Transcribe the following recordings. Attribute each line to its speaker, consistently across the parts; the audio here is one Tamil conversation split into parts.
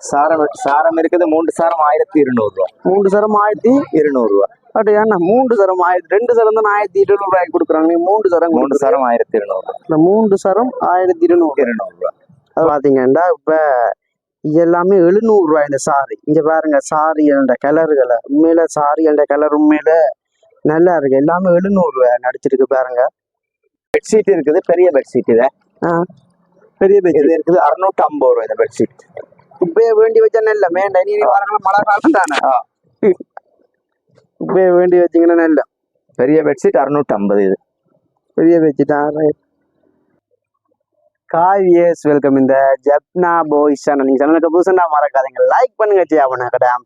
Speaker 1: சாரம் இருக்குது 3 சாரம் 1200 ரூபா.
Speaker 2: 3 சரம்
Speaker 1: 1200 ரூபா.
Speaker 2: பட் ஏன்னா 3 சரம் 2 சரம் தான் 1200 ரூபாய்க்கு கொடுக்குறாங்க. 3 சரம்
Speaker 1: 3 சாரம் 1200.
Speaker 2: இந்த 3 சரம் 1200
Speaker 1: ரூபா.
Speaker 2: அது பாத்தீங்கன்னா இப்ப எல்லாமே 700 ரூபாய் இந்த சாரி. இங்க பாருங்க சாரியோட கலர்களை, உண்மையில சாரியோட கலர் உண்மையில நல்லா இருக்கு. எல்லாமே 700 ரூபாய் நடிச்சிருக்கு பாருங்க.
Speaker 1: பெட்ஷீட் இருக்குது, பெரிய பெட்ஷீட். இதை
Speaker 2: பெரிய பெட்ஷீட்
Speaker 1: இருக்குது 650 ரூபாய் இந்த பெட்ஷீட்.
Speaker 2: இப்பயே வேண்டி வச்சா நல்ல வேண்டாம். நீ பாருங்க மழை காலம் தானே, இப்பயே வேண்டி வச்சீங்கன்னா நல்ல
Speaker 1: பெரிய பெட்ஷீட் 650. இது
Speaker 2: பெரிய பெட்ஷீட். காய்ஸ் வெல்கம் இந்த ஜப்னா பாய்ஸ் சேனல். நீங்க சேனலுக்கு புதுசுன்னா மறக்காதீங்க, லைக் பண்ணுங்க,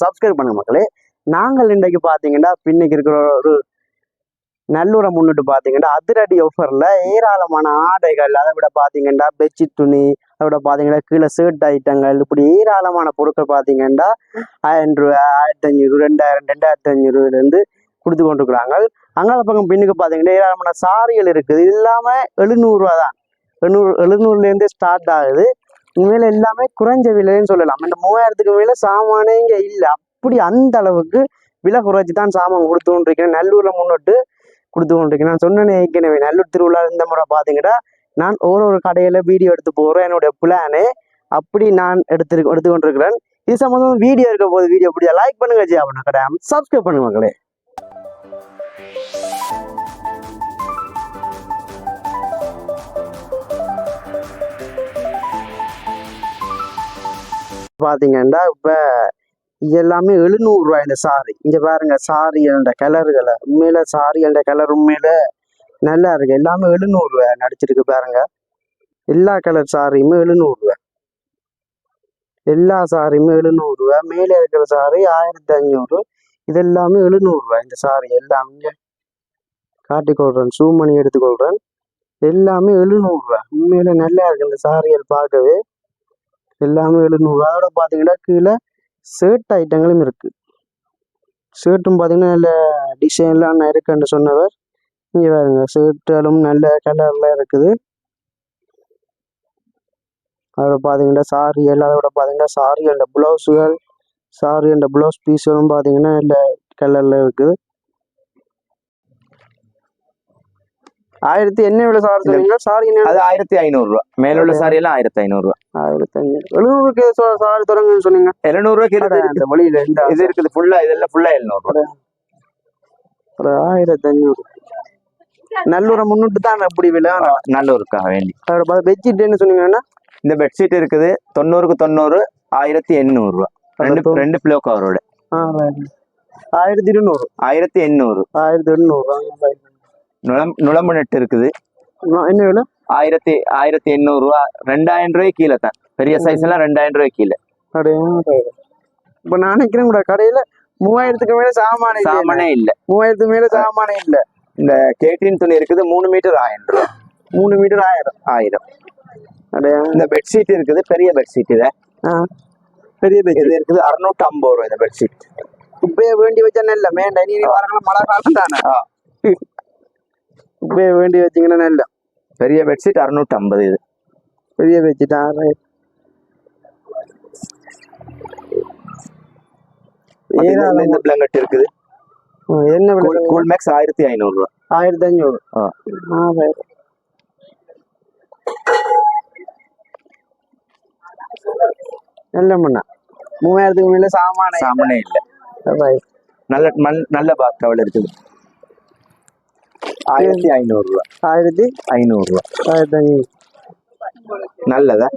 Speaker 2: சப்ஸ்கிரைப் பண்ணுங்க மக்களே. நாங்கள் இன்றைக்கு பாத்தீங்கன்னா பின்னைக்கு இருக்கிற ஒரு நல்லூரை முன்னிட்டு பாத்தீங்கன்னா அதிரடி ஆஃபர்ல ஏராளமான ஆடைகள், அதை விட பாத்தீங்கன்னா பெட்ஷீட் துணி, அதை விட பாத்தீங்கன்னா கீழே ஷர்ட் ஐட்டங்கள், இப்படி ஏராளமான பொருட்கள் பாத்தீங்கன்னா 1000 ரூபாய், 1500, 2000, 2500 இருந்து கொடுத்து கொண்டிருக்கிறாங்க. அங்கால பக்கம் பின்னுக்கு பாத்தீங்கன்னா ஏராளமான சாரிகள் இருக்குது. இது இல்லாம 700 ரூபா தான், 700 ஸ்டார்ட் ஆகுது. உண்மையில எல்லாமே குறைஞ்ச விலைன்னு சொல்லலாம். இந்த 3000க்கு மேல சாமானே இங்க இல்லை. அப்படி அந்த அளவுக்கு விலை குறைச்சி தான் சாமான் கொடுத்து கொண்டிருக்கேன். நல்லூர்ல முன்னிட்டு கொடுத்து கொண்டிருக்கேன். நான் சொன்னேன் ஏற்கனவே, நல்லூர் திருவிழா இந்த முறை பாத்தீங்கன்னா நான் ஒரு கடையில வீடியோ எடுத்து போறேன். என்னுடைய பிளானே அப்படி நான் எடுத்து கொண்டிருக்கிறேன். இது சம்பந்தம் வீடியோ இருக்க போது வீடியோ பிடிச்சா லைக் பண்ணுங்க, கடை சப்ஸ்கிரைப் பண்ணுங்க மக்களே. பாத்தீங்கன்னா இப்ப எல்லாமே 700 ரூபாய் இந்த சாரி. இங்க பாருங்க சாரியோட கலர்களை, உண்மையில சாரியோட கலர் உண்மையில நல்லா இருக்கு. எல்லாமே 700 ரூபாய் நடிச்சிருக்கு பாருங்க. எல்லா கலர் சாரியுமே 700 ரூபாய். எல்லா சாரியுமே 700 ரூபாய். மேலே இருக்கிற சாரி 1500. இது எல்லாமே 700 ரூபாய் இந்த சாரி. எல்லாமே காட்டிக்கொள்றேன், ஜூம் பண்ணி எடுத்துக்கொள்றேன். எல்லாமே 700 ரூபாய். உண்மையில நல்லா இருக்கு இந்த சாரிகள் பார்க்கவே. எல்லாமே 700 ரூபாய். அதோட பாத்தீங்கன்னா கீழே ஷர்ட் ஐட்டங்களும் இருக்கு. ஷர்ட்டும் பாத்தீங்கன்னா நல்ல டிசைன்லாம் இருக்குன்னு சொன்னவர். இங்க பாருங்க ஷர்ட்களும் நல்ல கலர்ல இருக்குது. அதோட பாத்தீங்கன்னா சாரி அதோட பாத்தீங்கன்னா சாரி அந்த பிளவுஸுகள், சாரி அந்த பிளவுஸ் பீஸுகளும் பாத்தீங்கன்னா நல்ல கலர்ல இருக்குது. 1000 என்ன விலை சாரி சொன்னீங்க? சாரி
Speaker 1: அது 1500 ரூபாய். மேல உள்ள சாரி எல்லாம் 1500 ரூபாய்.
Speaker 2: 1500. 700க்கு சாரி தொடங்குன்னு சொன்னீங்க.
Speaker 1: 700 ரூபாய்க்கு
Speaker 2: அந்த வழியில
Speaker 1: இது இருக்குது. ஃபுல்லா இதெல்லாம் ஃபுல்லா 700 ரூபாய்.
Speaker 2: 1500. நல்லூரை முன்னிட்டு தான் அப்படி விலை.
Speaker 1: நல்லூருக்காக வேண்டி.
Speaker 2: அதோட பெட்ஷீட் என்ன சொன்னீங்கன்னா
Speaker 1: இந்த பெட்ஷீட் இருக்குது 90க்கு 90 1800 ரூபாய். ரெண்டு பிளோ கவரோட
Speaker 2: 1200.
Speaker 1: 1800.
Speaker 2: 1800.
Speaker 1: நுழம்பு நெட் இருக்குது.
Speaker 2: என்ன விலை?
Speaker 1: 1800 ரூபா. 2000 ரூபாய் கீழே தான். பெரிய சைஸ் எல்லாம் 2000 ரூபாய் கீழே.
Speaker 2: இப்ப நான் நினைக்கிறேன் கூட கடையில 3000க்கு மேல சாமானே இல்ல. 3000க்கு மேல சாமானே இல்ல.
Speaker 1: இந்த கேட்டின் துணி இருக்குது 3 மீட்டர் 1000 ரூபாய்.
Speaker 2: 3 மீட்டர் 1000.
Speaker 1: இந்த பெட்ஷீட் இருக்குது, பெரிய பெட்ஷீட். இதை
Speaker 2: பெரிய பெட்ஷீட்
Speaker 1: இருக்குது 650 ரூபாய் இந்த பெட்ஷீட்.
Speaker 2: இப்பயே வேண்டி வச்சா நல்ல வேண்டாம். நீ பாருங்க மழை காலம் தானே, இப்பயே வேண்டி வச்சீங்கன்னா நல்ல
Speaker 1: பெரிய பெட்ஷீட் 650. இது
Speaker 2: பெரிய பெட்ஷீட்.
Speaker 1: இந்த பிளாங்கெட் இருக்குது.
Speaker 2: என்ன விலை?
Speaker 1: கூல் மேக்ஸ் 1500 ரூபாய்.
Speaker 2: 1500. நல்ல மண்ணா. 3000க்கு மேல சாமானே
Speaker 1: இல்ல. நல்ல பாத் டவல் இருக்குது. 1500 ரூபாய். 1500 ரூபாய்.
Speaker 2: 1500.
Speaker 1: நல்லதா?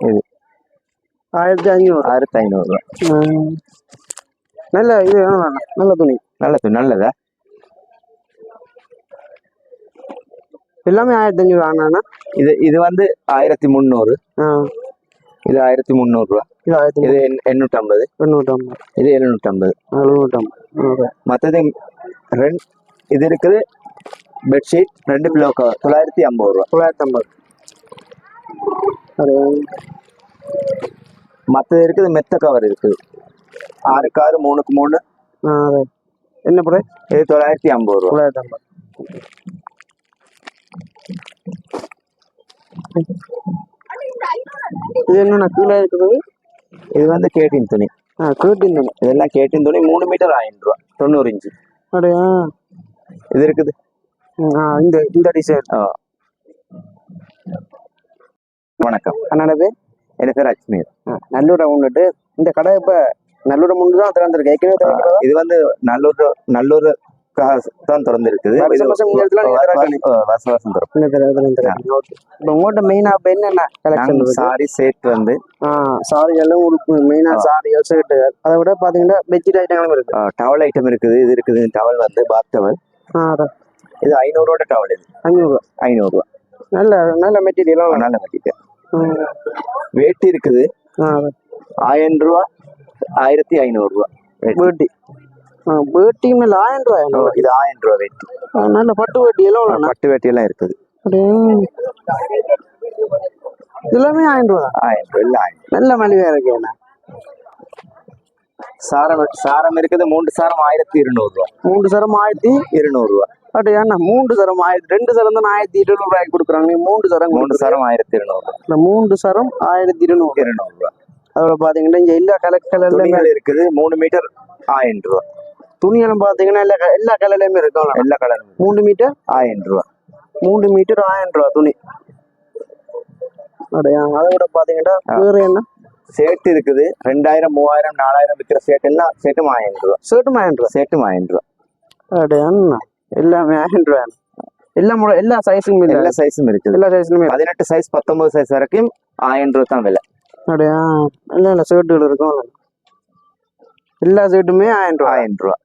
Speaker 1: இது
Speaker 2: 1500.
Speaker 1: 1500 ரூபாய்.
Speaker 2: நல்ல இது நல்ல துணி.
Speaker 1: நல்லதா?
Speaker 2: எல்லாமே 1500 ஆனா
Speaker 1: இது வந்து 1300. இது 1300 ரூபாய். இது 850. இது 750. மற்றது இது இருக்குது பெட்ஷீட் 2 பிலோ கவர் 950 ரூபாய்.
Speaker 2: 950.
Speaker 1: மற்றது இருக்குது மெத்த கவர் இருக்குது 6க்கு 6 3க்கு 3.
Speaker 2: என்ன பிரைஸ்?
Speaker 1: இது 950 ரூபாய்.
Speaker 2: இது என்னன்னா கீழே இருக்குது?
Speaker 1: இது வந்து கேட்டின் துணி.
Speaker 2: கேட்டின் தானே?
Speaker 1: இதெல்லாம் கேட்டின் துணி 3 மீட்டர் 1000 ரூபா 90 இன்ச்சு.
Speaker 2: அப்படியா?
Speaker 1: இது இருக்குது.
Speaker 2: இந்த இந்த டிசைன்.
Speaker 1: வணக்கம்,
Speaker 2: என்னோட பேர்?
Speaker 1: என் பேர் அஜ்மீர்.
Speaker 2: நல்லூரை முன்னிட்டு இந்த கடை இப்ப நல்லூரை முன்னு தான் திறந்திருக்கு. ஏற்கனவே திறக்கிறதா?
Speaker 1: இது வந்து நல்லூர் தான் திறந்திருக்குது.
Speaker 2: வருஷம் வருஷம் இந்த இடத்துல நீங்க திறக்கணும்.
Speaker 1: வருஷம் வருஷம் திறக்கும்.
Speaker 2: இந்த திறக்கிறீங்க. ஓகே. இப்போ உங்கள்கிட்ட மெயினா இப்போ என்னென்ன கலெக்ஷன் இருக்கு?
Speaker 1: சாரி செட் வந்து
Speaker 2: சாரிகளும் உடுப்பு, மெயினா சாரிகள் ஷர்ட்டுகள், அதை விட பாத்தீங்கன்னா பெட்ஷீட் ஐட்டங்களும் இருக்கு.
Speaker 1: டவல் ஐட்டம் இருக்குது. இது இருக்குது. டவல் வந்து பாத் டவல். இது 500 ரூபா டவல். இது 500 ரூபா. நல்ல
Speaker 2: நல்ல மெட்டீரியல்.
Speaker 1: நல்ல மெட்டீரியல். வேட்டி இருக்குது. 1000 ரூபா 1500 ரூபா
Speaker 2: வேட்டி. வேட்டி மேல 1000 ரூபாய்.
Speaker 1: இது 1000 ரூபா வேட்டி.
Speaker 2: நல்ல பட்டு வேட்டி எல்லாம்
Speaker 1: பட்டு வேட்டி எல்லாம் இருக்குது.
Speaker 2: எல்லாமே 1000 ரூபா.
Speaker 1: 1000 ரூபா இல்ல 1000.
Speaker 2: நல்ல மலிவா இருக்கு.
Speaker 1: சாரம் இருக்குது. 3 சாரம் 1200 ரூபா.
Speaker 2: 3 சரம் 1200
Speaker 1: ரூபா.
Speaker 2: அப்படியா? 3 சரம் 2 சரம் தான் 1200 ரூபாய்க்கு கொடுக்குறாங்க. 3 சரம்
Speaker 1: 3 சாரம் 1200.
Speaker 2: இந்த 3 சரம் 1200
Speaker 1: ரூபா.
Speaker 2: அதோட பாத்தீங்கன்னா இங்க எல்லா கலெக்ஷன்
Speaker 1: இருக்குது. 3 மீட்டர் 1000 ரூபா.
Speaker 2: துணியெல்லாம் பாத்தீங்கன்னா எல்லா கலர்லயுமே இருக்கும்.
Speaker 1: எல்லா கலரும்.
Speaker 2: 3 மீட்டர்
Speaker 1: 1000 ரூபா.
Speaker 2: 3 மீட்டர் 1000 ரூபா துணி. அப்படியா? அதை விட பாத்தீங்கன்னா வேற என்ன
Speaker 1: சேட்டு இருக்குது. 2000 3000 4000 விற்கிற சேட் எல்லாம் சேட்டும் 1000 ரூபா.
Speaker 2: ஷர்ட்டும் 1000 ரூபா.
Speaker 1: சேட்டும் 1000 ரூபா.
Speaker 2: அப்படியா? எல்லாமே 1000 ரூபா. எல்லா சைஸும்
Speaker 1: எல்லா சைஸும் இருக்குது.
Speaker 2: எல்லா சைஸ்லுமே
Speaker 1: 18 சைஸ் 19 சைஸ் வரைக்கும் 1000 ரூபா தான் விலை.
Speaker 2: அப்படியா? இல்ல ஷர்ட்டுகள் இருக்கும். எல்லா ஷர்ட்டுமே 1000 ரூபா.
Speaker 1: 1000 ரூபா.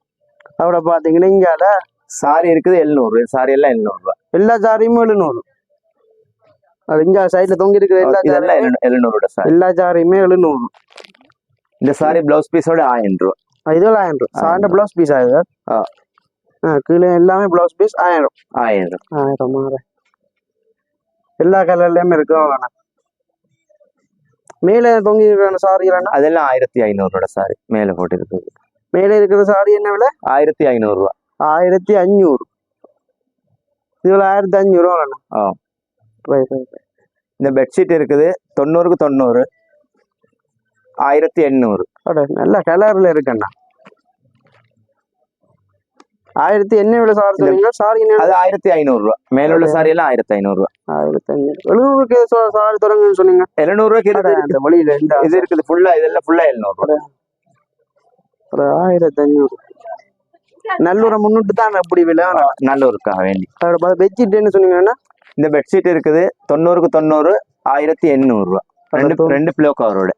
Speaker 2: அதோட பாத்தீங்கன்னா இங்கால
Speaker 1: சாரி இருக்குது 700. சாரி எல்லாம் 700 ரூபா.
Speaker 2: எல்லா சாரியுமே 700. அது இங்க சைட்ல தொங்கி இருக்கிற எல்லா
Speaker 1: இதெல்லாம் 700 சாரி.
Speaker 2: எல்லா சாரியுமே 700.
Speaker 1: இந்த சாரி பிளவுஸ் பீஸோட 1000 ரூபா.
Speaker 2: இதெல்லாம் 1000 ரூபா. சாண்ட பிளவுஸ் பீஸ் ஆகுது. கீழே எல்லாமே பிளவுஸ் பீஸ் 1000. 1000 எல்லா கலர்லயுமே இருக்கும். மேல தொங்கி இருக்கிற சாரி
Speaker 1: அதெல்லாம் 1500 சாரி மேல போட்டு இருக்குது.
Speaker 2: மேல இருக்கிற சாரி என்ன விலை?
Speaker 1: 1500 ரூபா.
Speaker 2: 1500. இதுல 1500 ரூபா.
Speaker 1: இந்த பெட்ஷீட் இருக்குது. 90க்கு 90 1800.
Speaker 2: நல்ல கலர்ல இருக்குண்ணா. 1800 விலை சாரி சொல்லுங்க. சாரி
Speaker 1: அது 1500 ரூபா. மேல உள்ள சாரி எல்லாம் 1500 ரூபா.
Speaker 2: 1500. 700 சாரி தொடங்குன்னு சொன்னீங்க.
Speaker 1: 700 ரூபாய்க்கு
Speaker 2: வழியில
Speaker 1: இது இருக்குது. ஃபுல்லா இதெல்லாம் ஃபுல்லா 700 ரூபா.
Speaker 2: 1500. நல்லூரை முன்னிட்டு தான் எப்படி விலை?
Speaker 1: நல்லூருக்காக வேண்டி.
Speaker 2: அதோட பெட்ஷீட் என்ன சொன்னீங்கன்னா?
Speaker 1: இந்த பெட்ஷீட் இருக்குது. 90க்கு 90 1800 ரூபா. ரெண்டு பிளோ கவரோட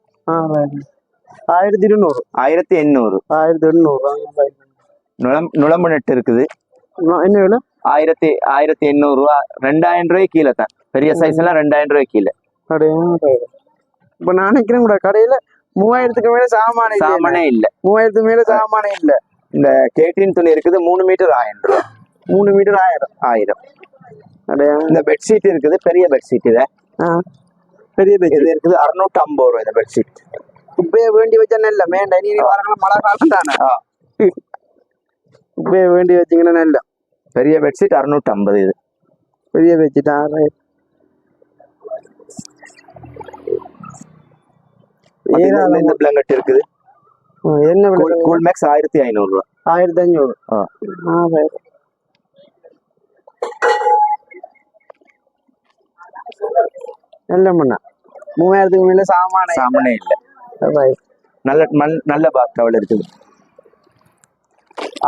Speaker 2: 1200.
Speaker 1: 1800.
Speaker 2: 1800.
Speaker 1: நுழம்பு நெட் இருக்குது.
Speaker 2: என்ன விலை?
Speaker 1: 1800 ரூபா. 2000 ரூபாய் கீழே தான். பெரிய சைஸ் எல்லாம் 2000 ரூபாய் கீழே.
Speaker 2: இப்ப நான் நினைக்கிறேன் கூட கடையில 3000க்கு மேல சாமானே இல்ல. 3000க்கு மேல சாமானே இல்ல.
Speaker 1: இந்த கேட்டின் துணி இருக்குது. 3 மீட்டர் 1000 ரூபா.
Speaker 2: 3 மீட்டர் 1000.
Speaker 1: இந்த பெட்ஷீட் இருக்குது. பெரிய பெட்ஷீட். இத
Speaker 2: பெரிய பெட்ஷீட்
Speaker 1: இருக்குது. 650 ரூபா இந்த பெட்ஷீட்.
Speaker 2: இப்பயே வேண்டி வச்சா இல்ல மேண்டா. நீ வரலாம் மழை காலம் தானே. இப்பயே வேண்டி வச்சீங்கன்னா நல்ல
Speaker 1: பெரிய பெட்ஷீட் 650. இது
Speaker 2: பெரிய பெட்ஷீட்.
Speaker 1: இந்த பிளாங்கெட் இருக்குது.
Speaker 2: என்ன
Speaker 1: கூல் மேக்ஸ் 1500 ரூபா.
Speaker 2: 1500. நல்ல மண்ணா. 3000க்கு மேல சாமானே
Speaker 1: இல்ல. நல்ல பாத் டவல் இருக்குது.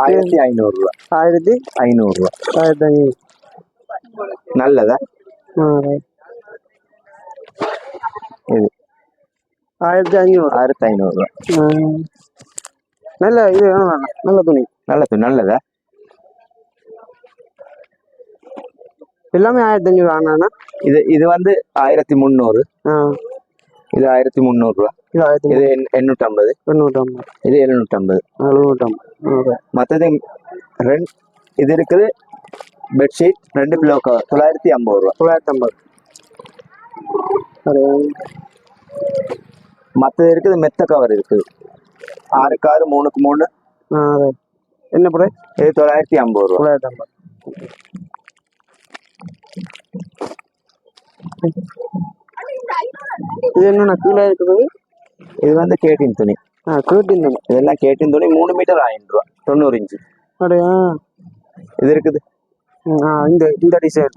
Speaker 1: 1500 ரூபா. 1500 ரூபா.
Speaker 2: 1500.
Speaker 1: நல்லதா? இது
Speaker 2: 1500.
Speaker 1: 1500 ரூபா.
Speaker 2: நல்ல இது நல்ல துணி.
Speaker 1: நல்லதா?
Speaker 2: எல்லாமே 1500 ஆனா
Speaker 1: இது வந்து 1300. இது 1300 ரூபா. இது 850. இது 750. மற்றது இது இருக்குது. பெட்ஷீட் 2 பிலோ கவர் 950 ரூபா.
Speaker 2: 950.
Speaker 1: மற்றது இருக்குது. மெத்த கவர் இருக்குது. 6க்கு 6 3க்கு 3.
Speaker 2: என்ன பிரைஸ்?
Speaker 1: இது 950 ரூபா.
Speaker 2: 950. இது என்னன்னா கீழே இருக்குது?
Speaker 1: இது வந்து கேட்டின் துணி.
Speaker 2: கேட்டின் துணி.
Speaker 1: இதெல்லாம் கேட்டின் துணி 3 மீட்டர் 1000 ரூபா 90 இன்ச்சு.
Speaker 2: அப்படியா?
Speaker 1: இது இருக்குது.
Speaker 2: இந்த டிசைன்.